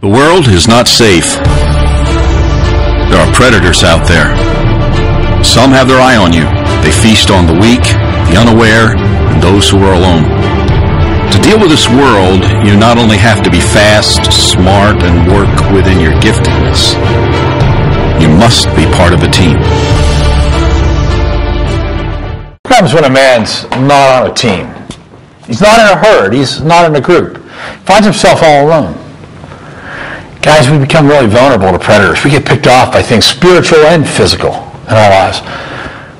The world is not safe. There are predators out there. Some have their eye on you. They feast on the weak, the unaware, and those who are alone. To deal with this world, you not only have to be fast, smart, and work within your giftedness, you must be part of a team. What happens when a man's not on a team? He's not in a herd. He's not in a group. He finds himself all alone. Guys, we become really vulnerable to predators. We get picked off by things spiritual and physical in our lives.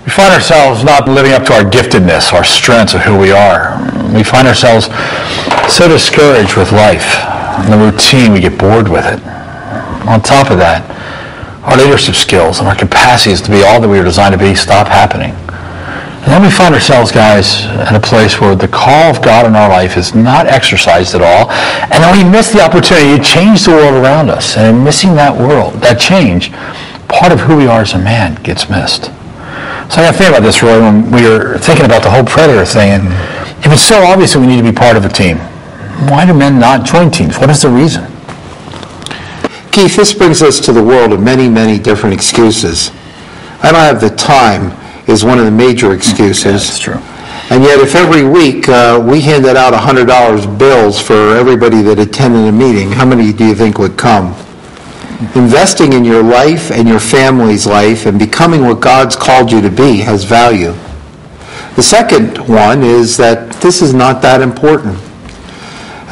We find ourselves not living up to our giftedness, our strengths of who we are. We find ourselves so discouraged with life and the routine, we get bored with it. On top of that, our leadership skills and our capacities to be all that we were designed to be stop happening. And then we find ourselves, guys, in a place where the call of God in our life is not exercised at all, and then we miss the opportunity to change the world around us. And in missing that world, that change, part of who we are as a man gets missed. So I got to think about this, Roy, when we were thinking about the whole predator thing, and if it's so obvious that we need to be part of a team, why do men not join teams? What is the reason? Keith, this brings us to the world of many, many different excuses. I don't have the time is one of the major excuses. Yeah, that's true. And yet if every week we handed out $100 bills for everybody that attended a meeting, how many do you think would come? Investing in your life and your family's life and becoming what God's called you to be has value. The second one is that this is not that important.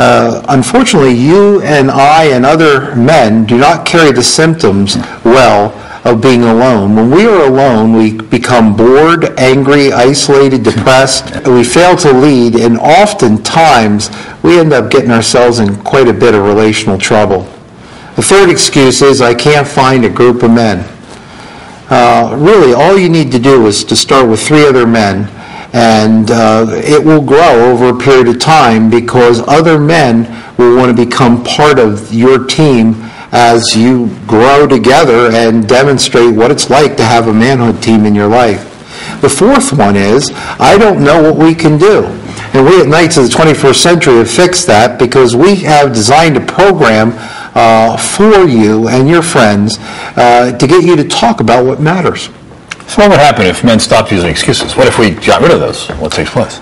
Unfortunately, you and I and other men do not carry the symptoms well of being alone. When we are alone, we become bored, angry, isolated, depressed. We fail to lead, and oftentimes we end up getting ourselves in quite a bit of relational trouble. The third excuse is, I can't find a group of men. Really, all you need to do is to start with 3 other men, and it will grow over a period of time because other men will want to become part of your team as you grow together and demonstrate what it's like to have a manhood team in your life. The fourth one is, I don't know what we can do. And we at Knights of the 21st Century have fixed that because we have designed a program for you and your friends to get you to talk about what matters. So what would happen if men stopped using excuses? What if we got rid of those? What takes place?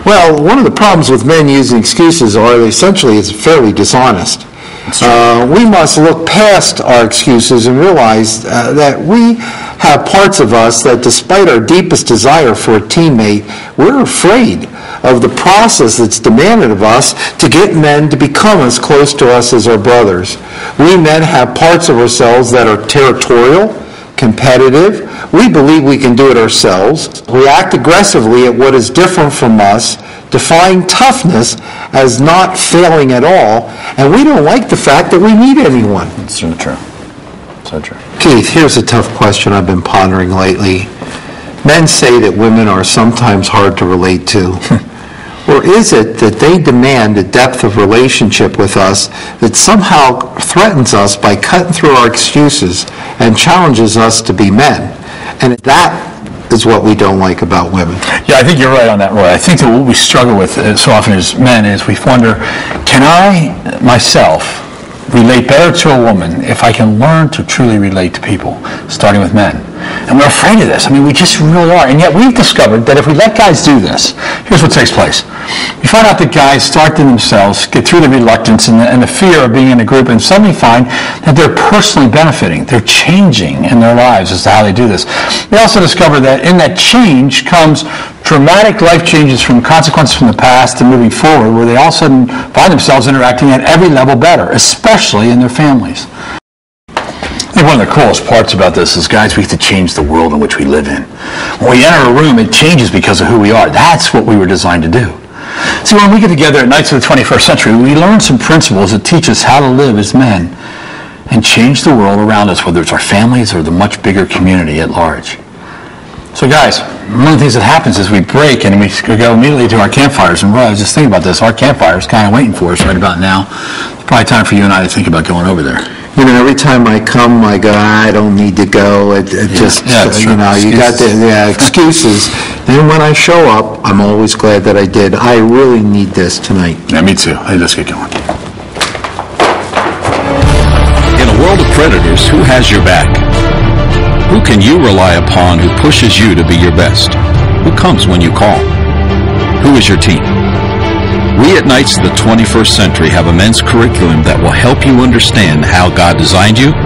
Well, one of the problems with men using excuses are essentially it's fairly dishonest. We must look past our excuses and realize that we have parts of us that despite our deepest desire for a teammate, we're afraid of the process that's demanded of us to get men to become as close to us as our brothers. We men have parts of ourselves that are territorial, competitive. We believe we can do it ourselves. We act aggressively at what is different from us, define toughness as not failing at all, and we don't like the fact that we need anyone. It's so true. So true. Keith, here's a tough question I've been pondering lately. Men say that women are sometimes hard to relate to. Or is it that they demand a depth of relationship with us that somehow threatens us by cutting through our excuses and challenges us to be men? And that is what we don't like about women. Yeah, I think you're right on that, Roy. I think that what we struggle with so often as men is we wonder, can I myself relate better to a woman if I can learn to truly relate to people, starting with men? And we're afraid of this. I mean, we just really are. And yet we've discovered that if we let guys do this, here's what takes place. You find out that guys start to themselves, get through the reluctance and the fear of being in a group, and suddenly find that they're personally benefiting. They're changing in their lives as to how they do this. They also discover that in that change comes dramatic life changes from consequences from the past to moving forward, where they all of a sudden find themselves interacting at every level better, especially in their families. I think one of the coolest parts about this is, guys, we have to change the world in which we live in. When we enter a room, it changes because of who we are. That's what we were designed to do. See, when we get together at Knights of the 21st Century, we learn some principles that teach us how to live as men and change the world around us, whether it's our families or the much bigger community at large. So, guys, one of the things that happens is we break and we go immediately to our campfires. And Roy, I was just thinking about this. Our campfire is kind of waiting for us right about now. It's probably time for you and I to think about going over there. You know, every time I come, I go, I don't need to go. You got the excuses. Then when I show up, I'm always glad that I did. I really need this tonight. Yeah, me too. Hey, let's get going. predators, who has your back? Who can you rely upon who pushes you to be your best? Who comes when you call? Who is your team? We at Knights of the 21st Century have a men's curriculum that will help you understand how God designed you,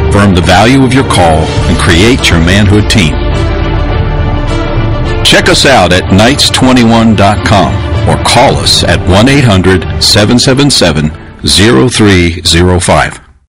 affirm the value of your call, and create your manhood team. Check us out at knights21.com or call us at 1-800-777-0305.